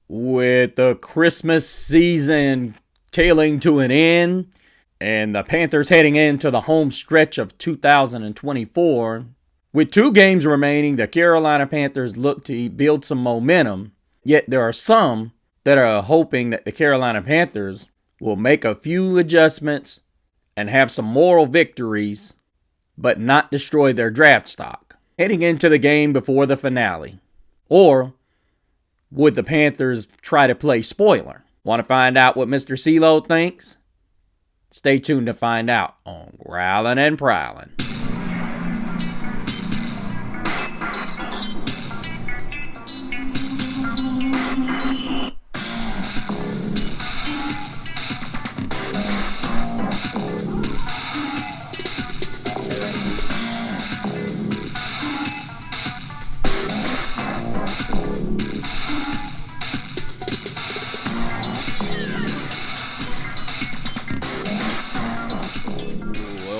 With the Christmas season tailing to an end and the Panthers heading into the home stretch of 2024, with 2 games remaining, the Carolina Panthers look to build some momentum. Yet there are some that are hoping that the Carolina Panthers will make a few adjustments and have some moral victories, but not destroy their draft stock heading into the game before the finale. Or would the Panthers try to play spoiler? Want to find out what Mr. CeeLo thinks? Stay tuned to find out on Growlin' and Prowlin'.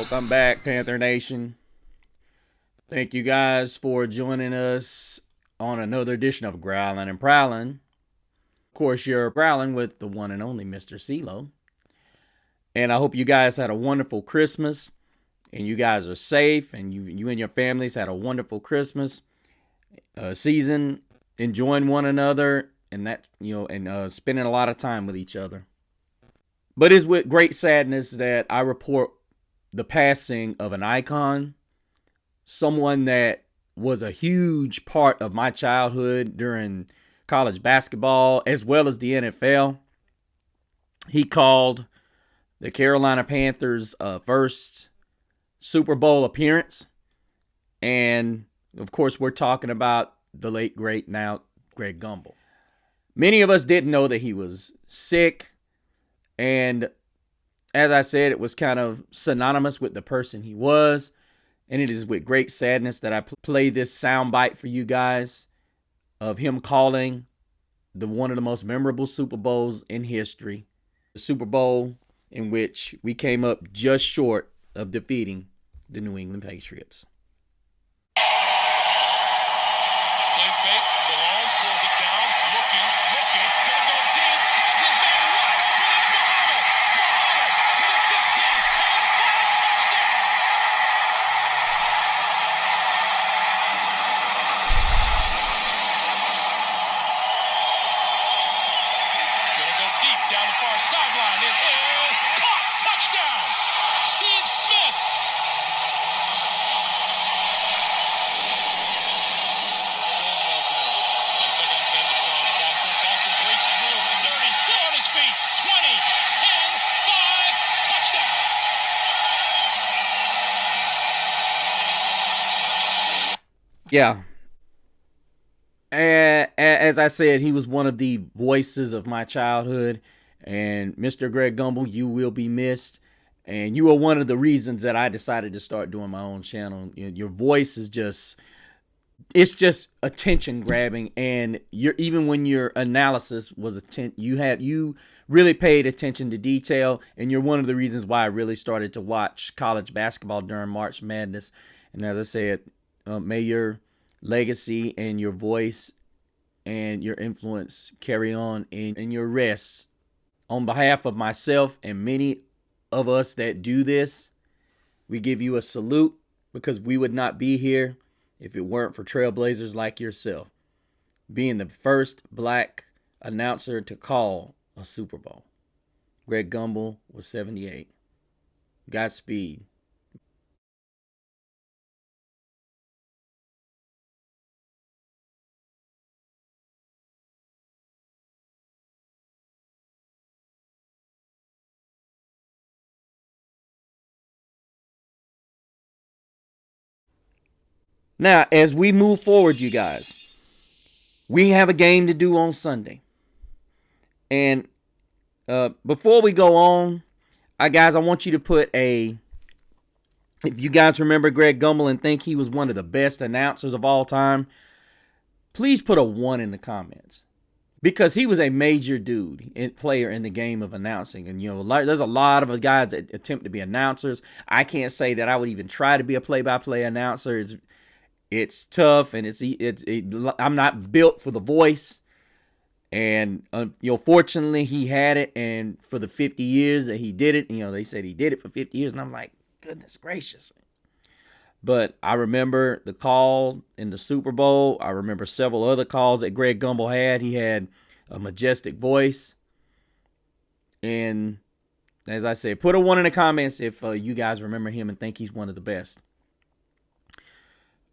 Welcome back, Panther Nation. Thank you guys for joining us on another edition of Growlin' and Prowlin'. Of course, you're prowling with the one and only Mr. CeeLo. And I hope you guys had a wonderful Christmas and you guys are safe and you and your families had a wonderful Christmas season, enjoying one another and spending a lot of time with each other. But it's with great sadness that I report the passing of an icon, someone that was a huge part of my childhood during college basketball as well as the NFL. He called the Carolina Panthers' first Super Bowl appearance. And, of course, we're talking about the late, great, now Greg Gumbel. Many of us didn't know that he was sick. And as I said, it was kind of synonymous with the person he was. And it is with great sadness that I play this soundbite for you guys of him calling one of the most memorable Super Bowls in history. The Super Bowl in which we came up just short of defeating the New England Patriots. Down the far sideline, caught, touchdown, Steve Smith. Second and 10 to Sean Foster. Foster breaks through, 30, still on his feet, 20, 10, 5, touchdown. Yeah. As I said, he was one of the voices of my childhood. And Mr. Greg Gumbel, you will be missed. And you are one of the reasons that I decided to start doing my own channel. Your voice is it's just attention grabbing. And even when your analysis was you really paid attention to detail. And you're one of the reasons why I really started to watch college basketball during March Madness. And as I said, may your legacy and your voice and your influence carry on in your rest. On behalf of myself and many of us that do this, we give you a salute because we would not be here if it weren't for trailblazers like yourself, being the first black announcer to call a Super Bowl. Greg Gumbel was 78. Godspeed. Now, as we move forward, you guys, we have a game to do on Sunday. And before we go on, I want you to put if you guys remember Greg Gumbel and think he was one of the best announcers of all time, please put a 1 in the comments. Because he was a major dude and player in the game of announcing. And, there's a lot of guys that attempt to be announcers. I can't say that I would even try to be a play-by-play announcer. It's tough, and I'm not built for the voice. And fortunately, he had it. And for the 50 years that he did it, they said he did it for 50 years. And I'm like, goodness gracious. But I remember the call in the Super Bowl. I remember several other calls that Greg Gumbel had. He had a majestic voice. And as I said, put a 1 in the comments if you guys remember him and think he's one of the best.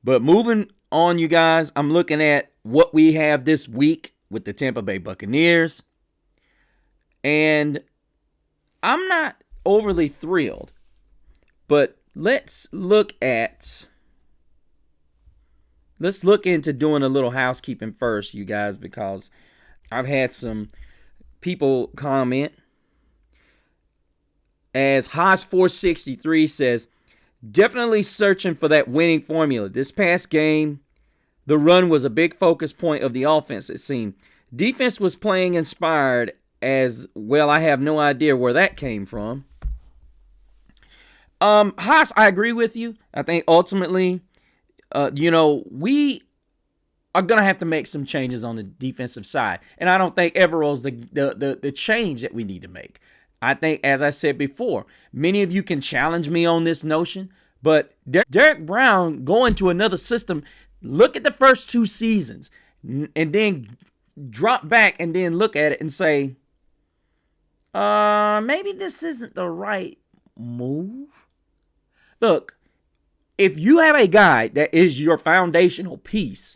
But moving on, you guys, I'm looking at what we have this week with the Tampa Bay Buccaneers. And I'm not overly thrilled. But let's look into doing a little housekeeping first, you guys, because I've had some people comment. As Haas463 says, definitely searching for that winning formula. This past game, the run was a big focus point of the offense, it seemed. Defense was playing inspired as well. I have no idea where that came from. Haas, I agree with you. I think ultimately, we are going to have to make some changes on the defensive side. And I don't think Everall's the change that we need to make. I think, as I said before, many of you can challenge me on this notion, but Derek Brown going to another system, look at the first 2 seasons and then drop back and then look at it and say, maybe this isn't the right move. Look, if you have a guy that is your foundational piece,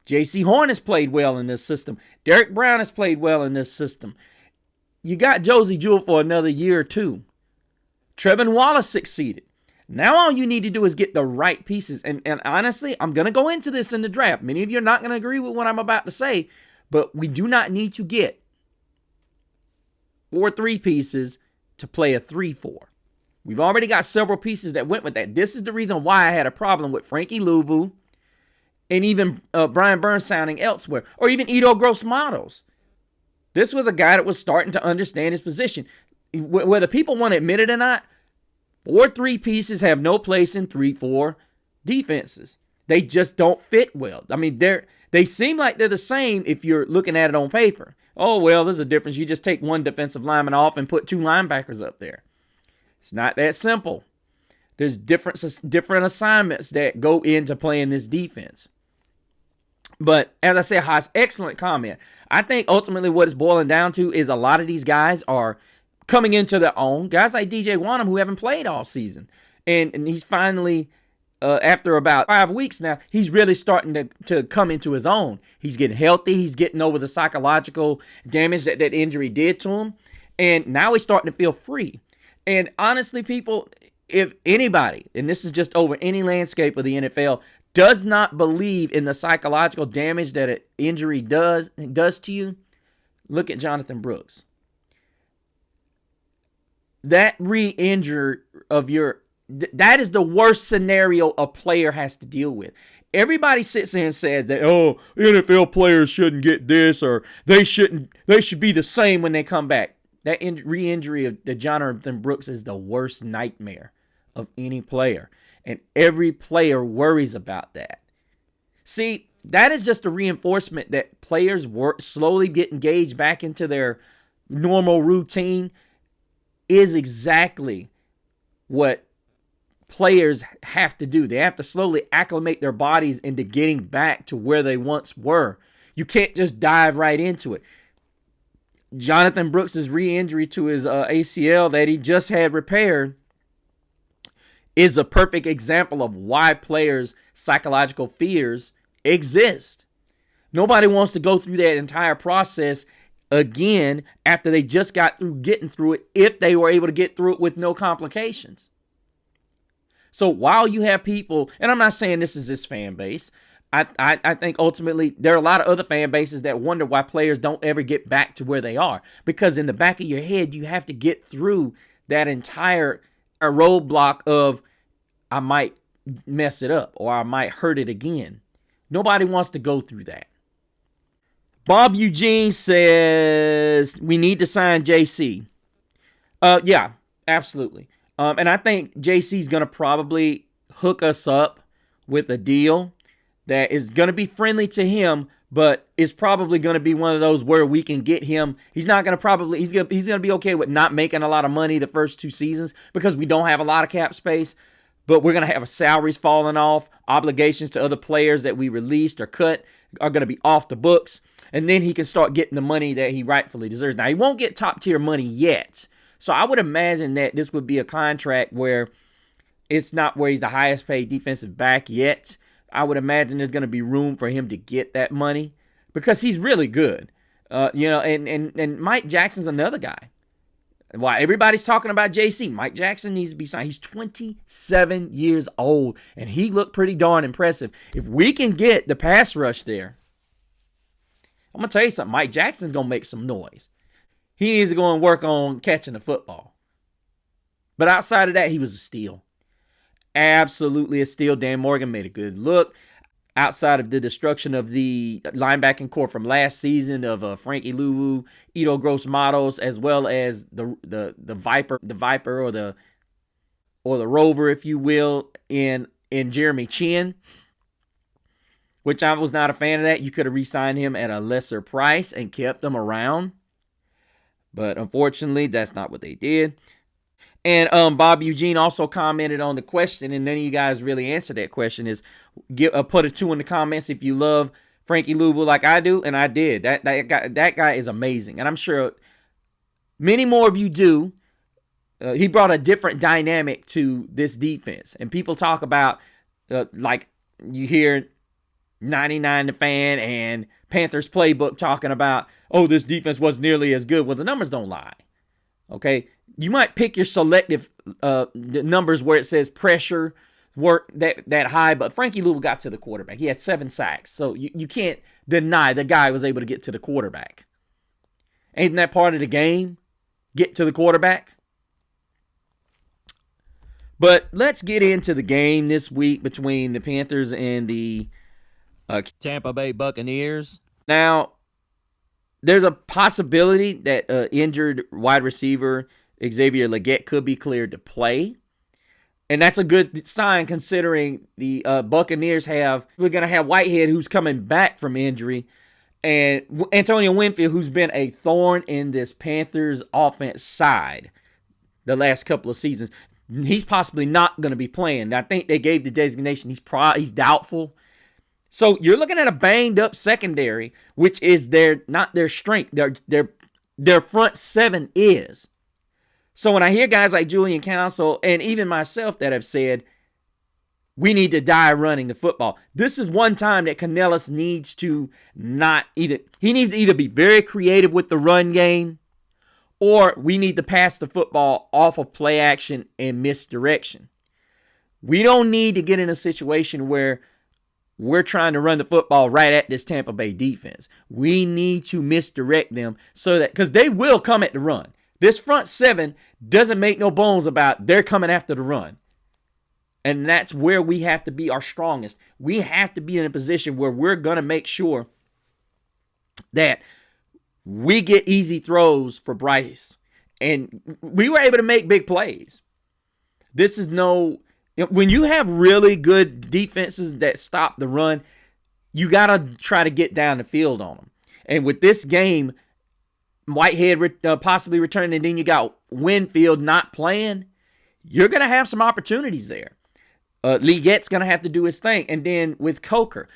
J.C. Horn has played well in this system. Derek Brown has played well in this system. You got Josie Jewell for another year or 2. Trevin Wallace succeeded. Now all you need to do is get the right pieces. And honestly, I'm going to go into this in the draft. Many of you are not going to agree with what I'm about to say, but we do not need to get 4-3 pieces to play a 3-4. We've already got several pieces that went with that. This is the reason why I had a problem with Frankie Louvu and even Brian Burns sounding elsewhere, or even Edo Gross-Matos. This was a guy that was starting to understand his position. Whether people want to admit it or not, 4-3 pieces have no place in 3-4 defenses. They just don't fit well. I mean, they seem like they're the same if you're looking at it on paper. Oh, well, there's a difference. You just take one defensive lineman off and put 2 linebackers up there. It's not that simple. There's different assignments that go into playing this defense. But as I said, Haas, excellent comment. I think ultimately what it's boiling down to is a lot of these guys are coming into their own. Guys like DJ Wanham who haven't played all season. And he's finally, after about 5 weeks now, he's really starting to come into his own. He's getting healthy. He's getting over the psychological damage that injury did to him. And now he's starting to feel free. And honestly, people, if anybody, and this is just over any landscape of the NFL, does not believe in the psychological damage that an injury does to you, look at Jonathan Brooks. That re-injury that is the worst scenario a player has to deal with. Everybody sits there and says that, oh, NFL players shouldn't get this, or they should be the same when they come back. That re-injury of the Jonathan Brooks is the worst nightmare of any player. And every player worries about that. See, that is just a reinforcement that players slowly get engaged back into their normal routine is exactly what players have to do. They have to slowly acclimate their bodies into getting back to where they once were. You can't just dive right into it. Jonathan Brooks' re-injury to his ACL that he just had repaired is a perfect example of why players' psychological fears exist. Nobody wants to go through that entire process again after they just got through getting through it, if they were able to get through it with no complications. So while you have people, and I'm not saying this is this fan base, I think ultimately there are a lot of other fan bases that wonder why players don't ever get back to where they are. Because in the back of your head, you have to get through that entire roadblock of, I might mess it up or I might hurt it again. Nobody wants to go through that. Bob Eugene says we need to sign JC. Yeah, absolutely. And I think JC's going to probably hook us up with a deal that is going to be friendly to him, but it's probably going to be one of those where we can get him. He's not going to probably, he's going to be okay with not making a lot of money the first 2 seasons because we don't have a lot of cap space, but we're going to have salaries falling off. Obligations to other players that we released or cut are going to be off the books. And then he can start getting the money that he rightfully deserves. Now, he won't get top tier money yet. So I would imagine that this would be a contract where it's not where he's the highest paid defensive back yet. I would imagine there's going to be room for him to get that money because he's really good. And Mike Jackson's another guy. Why everybody's talking about JC, Mike Jackson needs to be signed. He's 27 years old, and he looked pretty darn impressive. If we can get the pass rush there, I'm going to tell you something. Mike Jackson's going to make some noise. He needs to go and work on catching the football. But outside of that, he was a steal. Absolutely a steal. Dan Morgan made a good look. Outside of the destruction of the linebacking core from last season of Frankie Louvu, Ito Gross Matos, as well as the Viper or the Rover, if you will, in Jeremy Chin, which I was not a fan of that. You could have re-signed him at a lesser price and kept him around. But unfortunately, that's not what they did. And Bob Eugene also commented on the question, and none of you guys really answered that question, is put a 2 in the comments if you love Frankie Louvu like I do, and I did. That guy is amazing, and I'm sure many more of you do. He brought a different dynamic to this defense, and people talk about, like you hear 99 The Fan and Panthers Playbook talking about, oh, this defense was nearly as good. Well, the numbers don't lie, okay? You might pick your selective numbers where it says pressure work that high, but Frankie Louvu got to the quarterback. He had 7 sacks, so you can't deny the guy was able to get to the quarterback. Ain't that part of the game? Get to the quarterback? But let's get into the game this week between the Panthers and the Tampa Bay Buccaneers. Now, there's a possibility that injured wide receiver Xavier Legette could be cleared to play. And that's a good sign considering the Buccaneers we're going to have Whitehead, who's coming back from injury, and Antonio Winfield, who's been a thorn in this Panthers offense side the last couple of seasons. He's possibly not going to be playing. I think they gave the designation he's doubtful. So you're looking at a banged up secondary, which is not their strength. Their front 7 is. So when I hear guys like Julian Council and even myself that have said, we need to die running the football, this is one time that Canellis needs to he needs to either be very creative with the run game, or we need to pass the football off of play action and misdirection. We don't need to get in a situation where we're trying to run the football right at this Tampa Bay defense. We need to misdirect them so that, because they will come at the run. This front 7 doesn't make no bones about they're coming after the run. And that's where we have to be our strongest. We have to be in a position where we're going to make sure that we get easy throws for Bryce. And we were able to make big plays. This is when you have really good defenses that stop the run, you got to try to get down the field on them. And with this game, Whitehead possibly returning, and then you got Winfield not playing, you're going to have some opportunities there. Legette's going to have to do his thing. And then with Coker,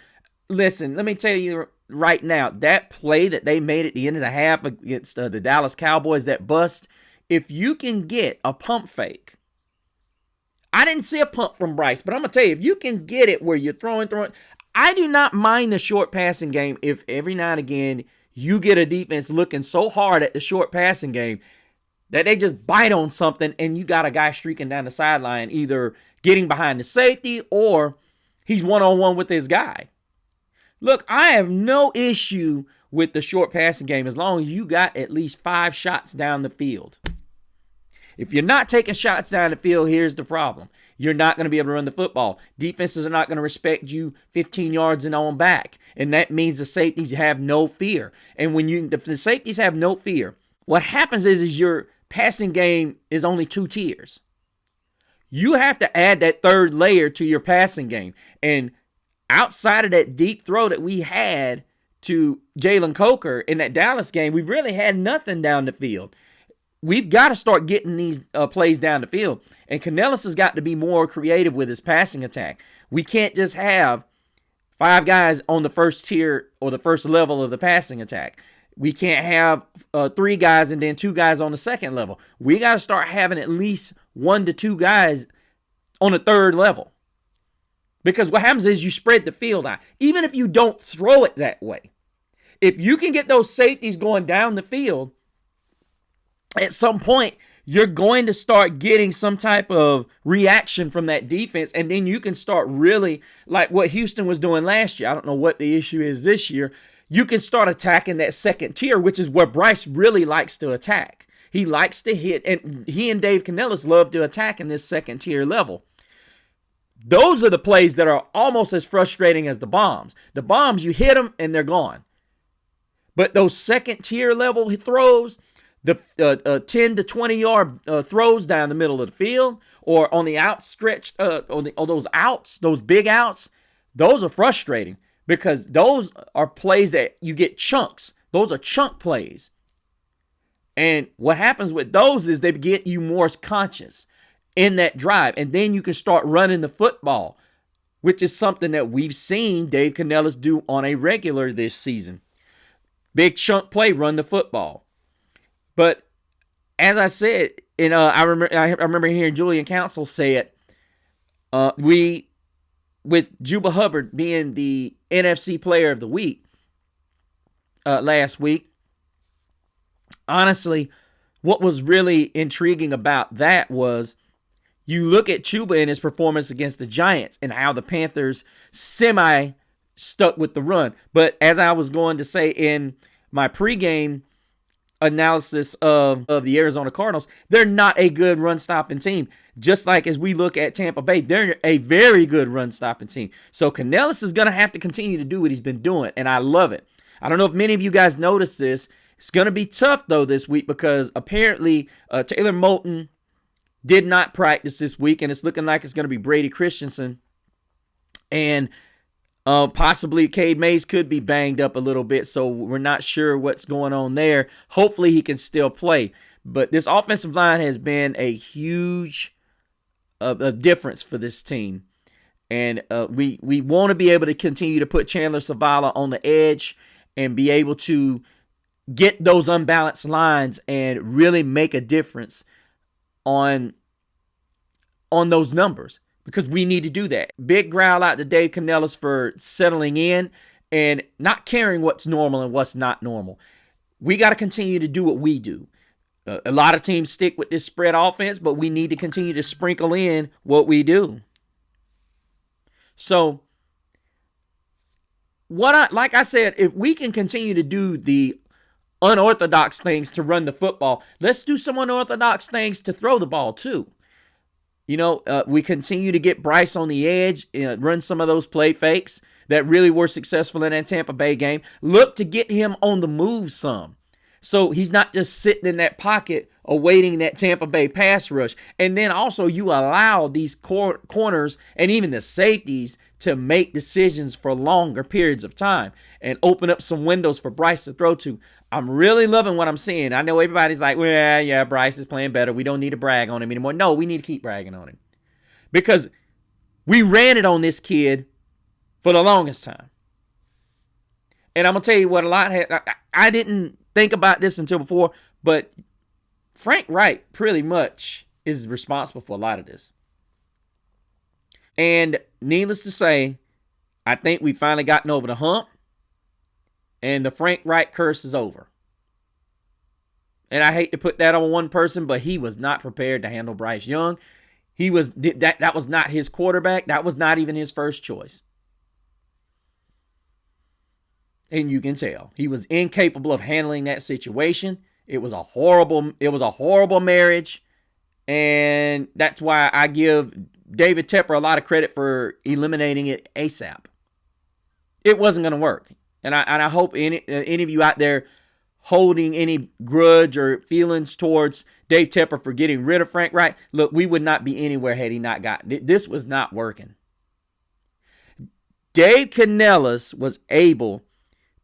listen, let me tell you right now, that play that they made at the end of the half against the Dallas Cowboys, that bust, if you can get a pump fake, I didn't see a pump from Bryce, but I'm going to tell you, if you can get it where you're throwing, I do not mind the short passing game if every now and again you get a defense looking so hard at the short passing game that they just bite on something and you got a guy streaking down the sideline, either getting behind the safety or he's one-on-one with his guy. Look, I have no issue with the short passing game as long as you got at least 5 shots down the field. If you're not taking shots down the field, here's the problem. You're not going to be able to run the football. Defenses are not going to respect you 15 yards and on back. And that means the safeties have no fear. And when the safeties have no fear, what happens is your passing game is only 2 tiers. You have to add that 3rd layer to your passing game. And outside of that deep throw that we had to Jalen Coker in that Dallas game, we really had nothing down the field. We've got to start getting these plays down the field. And Canellis has got to be more creative with his passing attack. We can't just have 5 guys on the first tier or the first level of the passing attack. We can't have 3 guys and then 2 guys on the second level. We got to start having at least 1 to 2 guys on the third level. Because what happens is you spread the field out. Even if you don't throw it that way. If you can get those safeties going down the field, at some point, you're going to start getting some type of reaction from that defense, and then you can start really, like what Houston was doing last year. I don't know what the issue is this year. You can start attacking that second tier, which is where Bryce really likes to attack. He likes to hit, and he and Dave Canellis love to attack in this second tier level. Those are the plays that are almost as frustrating as the bombs. The bombs, you hit them, and they're gone. But those second tier level throws, the 10 to 20 yard throws down the middle of the field or on the outstretched, on those outs, those big outs, those are frustrating because those are plays that you get chunks. Those are chunk plays. And what happens with those is they get you more conscious in that drive. And then you can start running the football, which is something that we've seen Dave Canellis do on a regular this season. Big chunk play, run the football. But as I said, I remember hearing Julian Council say it. With Juba Hubbard being the NFC Player of the Week last week. Honestly, what was really intriguing about that was you look at Chuba and his performance against the Giants and how the Panthers semi stuck with the run. But as I was going to say in my pregame analysis of the Arizona Cardinals, they're not a good run-stopping team. Just like as we look at Tampa Bay, they're a very good run-stopping team. So Canellis is going to have to continue to do what he's been doing, and I love it. I don't know if many of you guys noticed this. It's going to be tough, though, this week because apparently Taylor Moton did not practice this week, and it's looking like it's going to be Brady Christensen. And possibly Cade Mays could be banged up a little bit, so we're not sure what's going on there. Hopefully he can still play. But this offensive line has been a huge difference for this team. And we want to be able to continue to put Chandler Zavala on the edge and be able to get those unbalanced lines and really make a difference on those numbers. Because we need to do that. Big growl out to Dave Canellis for settling in and not caring what's normal and what's not normal. We got to continue to do what we do. A lot of teams stick with this spread offense, but we need to continue to sprinkle in what we do. So, like I said, if we can continue to do the unorthodox things to run the football, let's do some unorthodox things to throw the ball too. You know, we continue to get Bryce on the edge, run some of those play fakes that really were successful in that Tampa Bay game. Look to get him on the move some. So he's not just sitting in that pocket awaiting that Tampa Bay pass rush. And then also you allow these corners and even the safeties to make decisions for longer periods of time and open up some windows for Bryce to throw to. I'm really loving what I'm seeing. I know everybody's like, well, yeah, Bryce is playing better. We don't need to brag on him anymore. No, we need to keep bragging on him. Because we ran it on this kid for the longest time. And I'm going to tell you what I didn't think about this until before, but Frank Wright pretty much is responsible for a lot of this. And needless to say, I think we finally gotten over the hump. And the Frank Wright curse is over. And I hate to put that on one person, but he was not prepared to handle Bryce Young. That was not his quarterback. That was not even his first choice. And you can tell he was incapable of handling that situation. It was a horrible marriage. And that's why I give David Tepper a lot of credit for eliminating it ASAP. It wasn't going to work. And I hope any of you out there holding any grudge or feelings towards Dave Tepper for getting rid of Frank Wright, look, we would not be anywhere had he not gotten. This was not working. Dave Canellis was able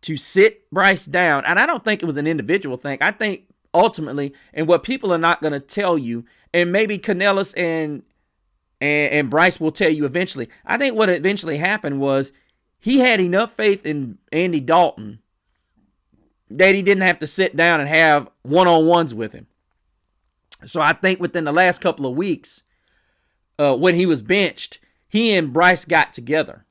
to sit Bryce down, and I don't think it was an individual thing. I think ultimately, and what people are not going to tell you, and maybe Canellis and Bryce will tell you eventually, I think what eventually happened was he had enough faith in Andy Dalton that he didn't have to sit down and have one-on-ones with him. So I think within the last couple of weeks, when he was benched, he and Bryce got together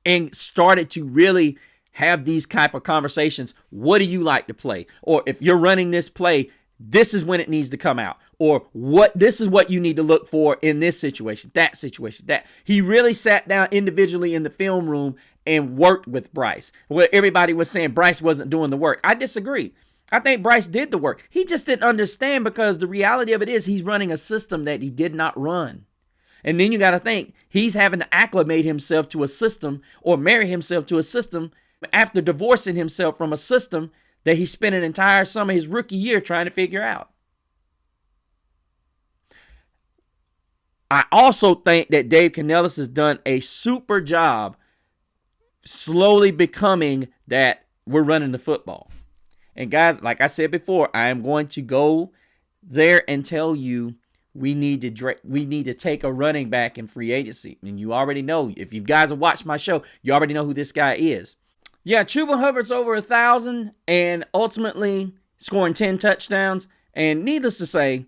and started to really have these type of conversations. What do you like to play? Or if you're running this play, this is when it needs to come out. Or this is what you need to look for in this situation, that situation, that. He really sat down individually in the film room and worked with Bryce. Where everybody was saying Bryce wasn't doing the work. I disagree. I think Bryce did the work. He just didn't understand, because the reality of it is he's running a system that he did not run. And then you got to think, he's having to acclimate himself to a system or marry himself to a system after divorcing himself from a system that he spent an entire summer, his rookie year, trying to figure out. I also think that Dave Canellis has done a super job slowly becoming that we're running the football. And guys, like I said before, I am going to go there and tell you we need to take a running back in free agency. And you already know, if you guys have watched my show, you already know who this guy is. Yeah, Chuba Hubbard's over 1,000 and ultimately scoring 10 touchdowns. And needless to say,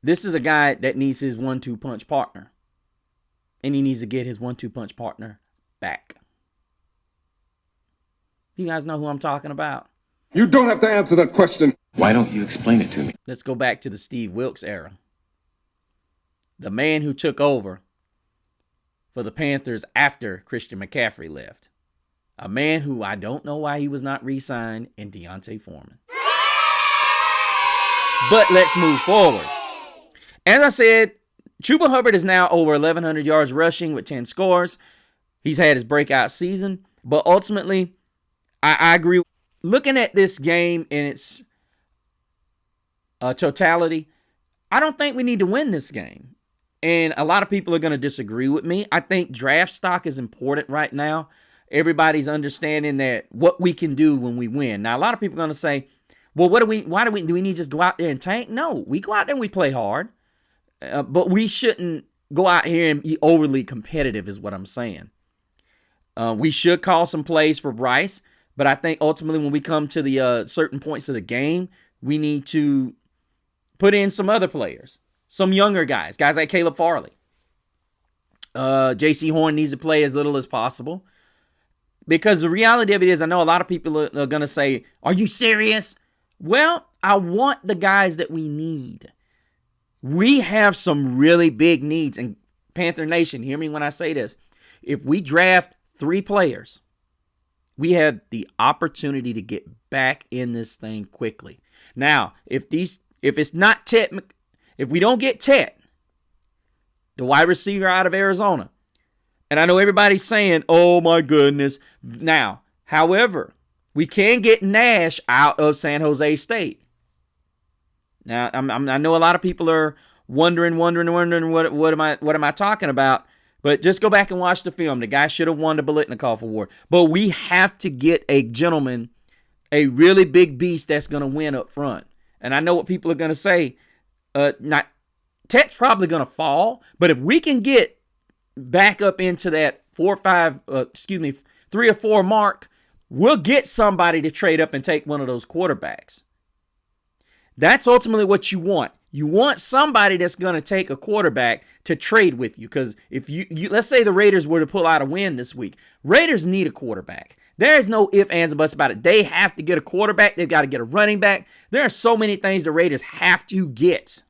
this is a guy that needs his 1-2 punch partner. And he needs to get his 1-2 punch partner back. You guys know who I'm talking about? You don't have to answer that question. Why don't you explain it to me? Let's go back to the Steve Wilks era. The man who took over for the Panthers after Christian McCaffrey left. A man who I don't know why he was not re-signed in Deontay Foreman. But let's move forward. As I said, Chuba Hubbard is now over 1,100 yards rushing with 10 scores. He's had his breakout season. But ultimately, I agree. Looking at this game in its totality, I don't think we need to win this game. And a lot of people are going to disagree with me. I think draft stock is important right now. Everybody's understanding that what we can do when we win. Now, a lot of people are going to say, well, do we need to just go out there and tank? No, we go out there and we play hard. But we shouldn't go out here and be overly competitive is what I'm saying. We should call some plays for Bryce. But I think ultimately when we come to the certain points of the game, we need to put in some other players. Some younger guys like Caleb Farley. J.C. Horn needs to play as little as possible. Because the reality of it is, I know a lot of people are going to say, are you serious? Well, I want the guys that we need. We have some really big needs. And Panther Nation, hear me when I say this. If we draft 3 players, we have the opportunity to get back in this thing quickly. Now, if it's not Tet, if we don't get Tet, the wide receiver out of Arizona, and I know everybody's saying, oh my goodness. Now, however, we can get Nash out of San Jose State. Now, I know a lot of people are wondering what am I talking about? But just go back and watch the film. The guy should have won the Biletnikoff Award. But we have to get a gentleman, a really big beast that's going to win up front. And I know what people are going to say. Tet's probably going to fall. But if we can get back up into that 3 or 4 mark, we'll get somebody to trade up and take one of those quarterbacks. That's ultimately what you want. You want somebody that's going to take a quarterback to trade with you. Because if you let's say the Raiders were to pull out a win this week, Raiders need a quarterback. There's no ifs, ands, and buts about it. They have to get a quarterback. They've got to get a running back. There are so many things the Raiders have to get.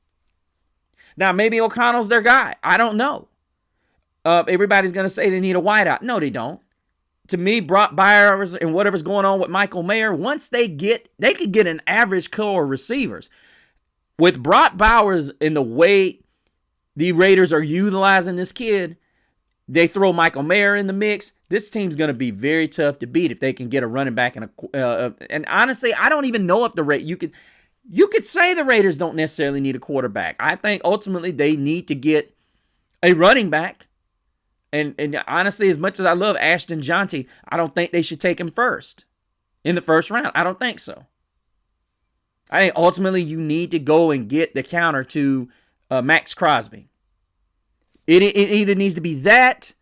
Now, maybe O'Connell's their guy. I don't know. Everybody's going to say they need a wideout. No, they don't. To me, Brock Byers and whatever's going on with Michael Mayer, once they could get an average core of receivers. With Brock Bowers and the way the Raiders are utilizing this kid, they throw Michael Mayer in the mix. This team's going to be very tough to beat if they can get a running back and honestly, I don't even know if you could say the Raiders don't necessarily need a quarterback. I think ultimately they need to get a running back. And honestly, as much as I love Ashton Jonty, I don't think they should take him first in the first round. I don't think so. I think ultimately you need to go and get the counter to Max Crosby. It either needs to be that,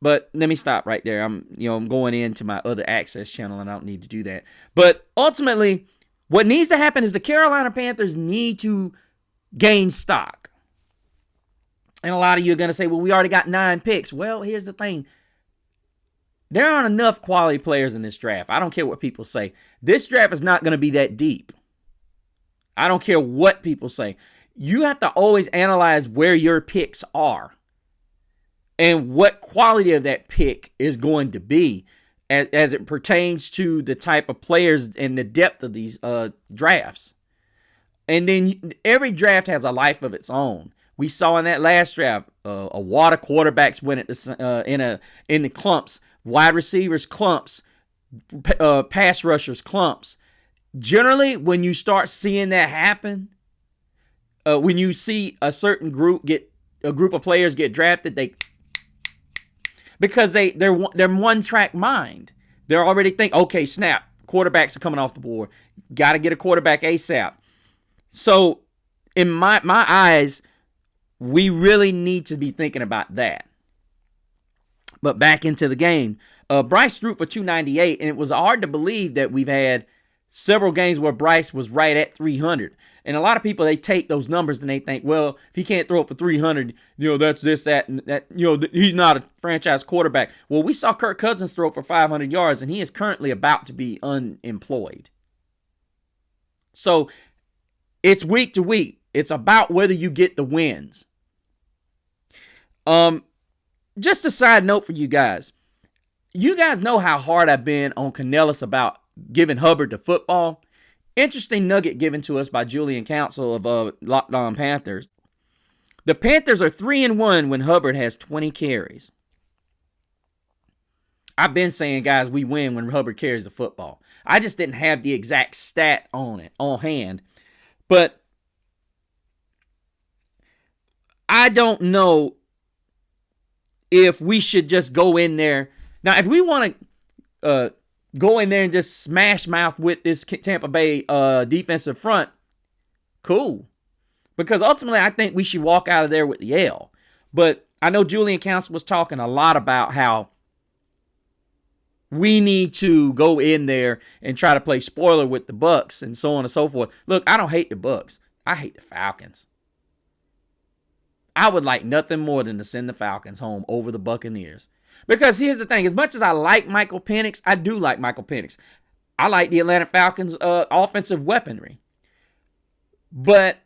but let me stop right there. I'm going into my other access channel and I don't need to do that. But ultimately, what needs to happen is the Carolina Panthers need to gain stock. And a lot of you are going to say, well, we already got 9 picks. Well, here's the thing. There aren't enough quality players in this draft. I don't care what people say. This draft is not going to be that deep. I don't care what people say. You have to always analyze where your picks are and what quality of that pick is going to be as it pertains to the type of players and the depth of these drafts. And then every draft has a life of its own. We saw in that last draft a lot of quarterbacks went in the clumps, wide receivers clumps, pass rushers clumps. Generally, when you start seeing that happen, when you see a certain group of players get drafted, because they're one track mind. They're already thinking, okay, snap, quarterbacks are coming off the board. Got to get a quarterback ASAP. So, in my eyes, we really need to be thinking about that. But back into the game. Bryce threw for 298, and it was hard to believe that we've had several games where Bryce was right at 300. And a lot of people, they take those numbers and they think, well, if he can't throw it for 300, that's this, that, and that, he's not a franchise quarterback. Well, we saw Kirk Cousins throw it for 500 yards, and he is currently about to be unemployed. So, it's week to week. It's about whether you get the wins. Just a side note for you guys. You guys know how hard I've been on Canellis about giving Hubbard the football. Interesting nugget given to us by Julian Council of Locked On Panthers. The Panthers are 3-1 when Hubbard has 20 carries. I've been saying, guys, we win when Hubbard carries the football. I just didn't have the exact stat on hand. But I don't know if we should just go in there. Now, if we want to go in there and just smash mouth with this Tampa Bay defensive front, cool. Because ultimately, I think we should walk out of there with the L. But I know Julian Council was talking a lot about how we need to go in there and try to play spoiler with the Bucs and so on and so forth. Look, I don't hate the Bucs. I hate the Falcons. I would like nothing more than to send the Falcons home over the Buccaneers. Because here's the thing. As much as I like Michael Penix, I do like Michael Penix. I like the Atlanta Falcons' offensive weaponry. But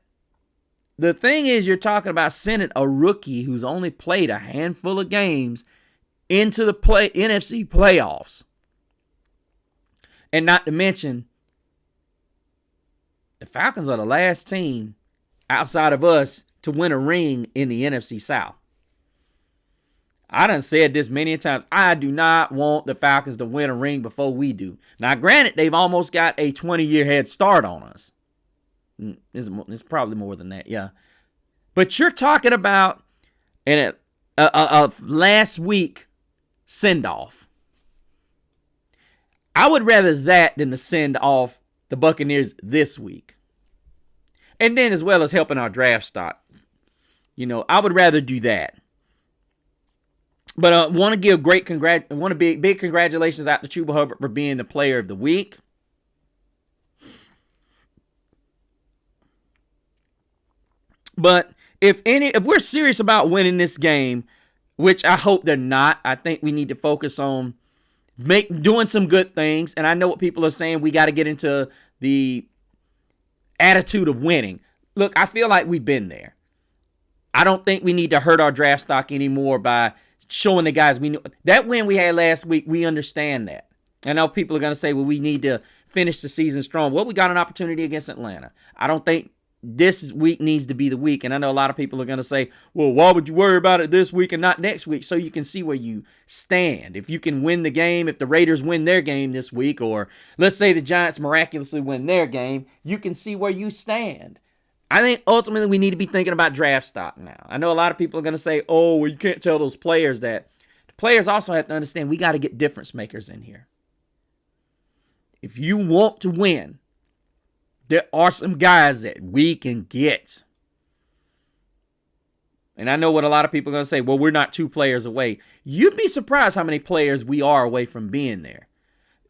the thing is, you're talking about sending a rookie who's only played a handful of games into the NFC playoffs. And not to mention, the Falcons are the last team outside of us to win a ring in the NFC South. I done said this many times. I do not want the Falcons to win a ring before we do. Now, granted, they've almost got a 20-year head start on us. It's probably more than that, yeah. But you're talking about a last week send-off. I would rather that than to send off the Buccaneers this week. And then as well as helping our draft stock. I would rather do that. But I want to give big congratulations out to Chuba Hubbard for being the player of the week. But if we're serious about winning this game, which I hope they're not, I think we need to focus on doing some good things. And I know what people are saying. We got to get into the attitude of winning. Look, I feel like we've been there. I don't think we need to hurt our draft stock anymore by showing the guys we knew. That win we had last week, we understand that. I know people are going to say, well, we need to finish the season strong. Well, we got an opportunity against Atlanta. I don't think this week needs to be the week. And I know a lot of people are going to say, well, why would you worry about it this week and not next week? So you can see where you stand. If you can win the game, if the Raiders win their game this week, or let's say the Giants miraculously win their game, you can see where you stand. I think ultimately we need to be thinking about draft stock now. I know a lot of people are going to say, oh, well, you can't tell those players that. The players also have to understand we got to get difference makers in here. If you want to win, there are some guys that we can get. And I know what a lot of people are going to say, well, we're not 2 players away. You'd be surprised how many players we are away from being there.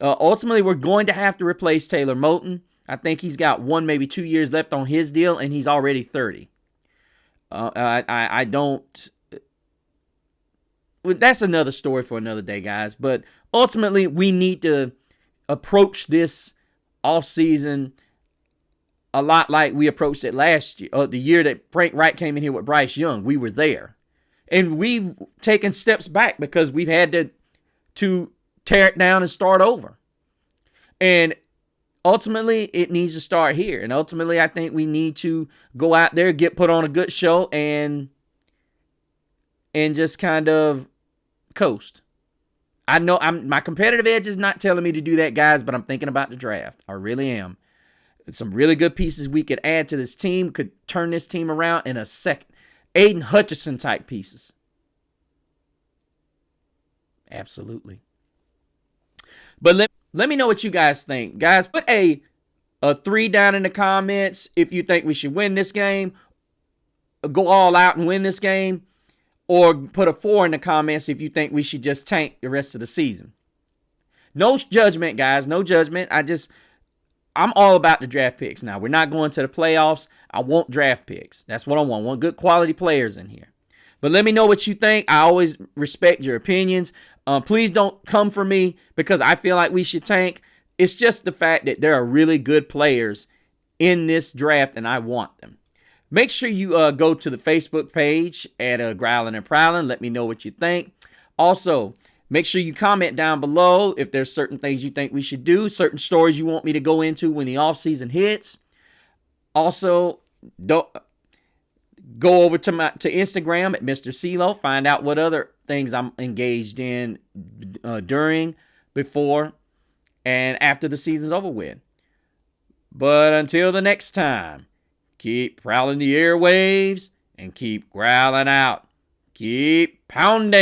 Ultimately, we're going to have to replace Taylor Moton. I think he's got 1, maybe 2 years left on his deal, and he's already 30. I don't... That's another story for another day, guys. But ultimately, we need to approach this offseason a lot like we approached it last year, the year that Frank Wright came in here with Bryce Young. We were there. And we've taken steps back because we've had to tear it down and start over. And ultimately, it needs to start here. And ultimately, I think we need to go out there, put on a good show, and just kind of coast. I know my competitive edge is not telling me to do that, guys, but I'm thinking about the draft. I really am. Some really good pieces we could add to this team, could turn this team around in a second. Aiden Hutchinson type pieces. Absolutely. But let me know what you guys think. Guys, put a 3 down in the comments if you think we should win this game. Go all out and win this game. Or put a 4 in the comments if you think we should just tank the rest of the season. No judgment, guys. No judgment. I'm all about the draft picks now. We're not going to the playoffs. I want draft picks. That's what I want. I want good quality players in here. But let me know what you think. I always respect your opinions. Please don't come for me because I feel like we should tank. It's just the fact that there are really good players in this draft, and I want them. Make sure you go to the Facebook page at Growling and Prowling. Let me know what you think. Also, make sure you comment down below if there's certain things you think we should do, certain stories you want me to go into when the offseason hits. Also, don't go over to Instagram at Mr. CeeLo. Find out what other things I'm engaged in during, before, and after the season's over with. But until the next time, keep prowling the airwaves and keep growling out. Keep pounding.